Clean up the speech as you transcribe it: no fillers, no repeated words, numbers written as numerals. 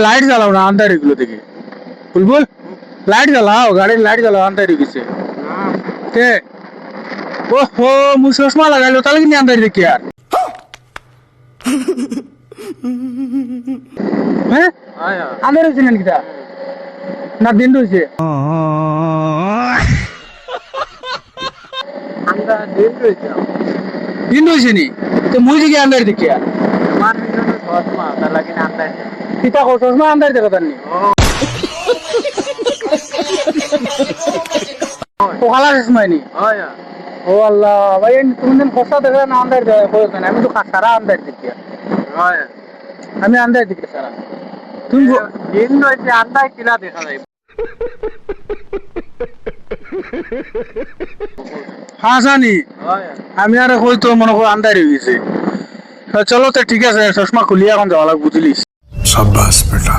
light জ্বালাও না আন্ধার এগুলো থেকে বুলবুল লাইট জ্বালাও গাড়ির লাইট জ্বালাও আন্ধার গেছে তে ও হো মু চশমা লাগাইলো তাহলে কি আন্ধার দেখি আর হ্যাঁ আন্ধার হয়েছে নাকি তা না দিন রয়েছে দিন রয়েছে নি তো মুই দিকে আন্ধার দেখি আর পিতা কো চশমা আন্ধার দেখো তার নি ও কালা চশমা নি ও আল্লাহ ভাই তুমি দিন ফসা দেখে না আন্ধার দেখো আমি তো সারা আন্ধার দেখি আমি আন্ধার দেখি সারা তুমি দিন রয়েছে আন্ধার কিলা দেখা যায় হ্যাঁ জানি আমি আর হয়তো মনে করো আন্ধার হয়ে গেছে চলো তো ঠিক আছে চশমা খুলিয়ে এখন যাওয়া লাগবে বুঝলিস शाबाश बेटा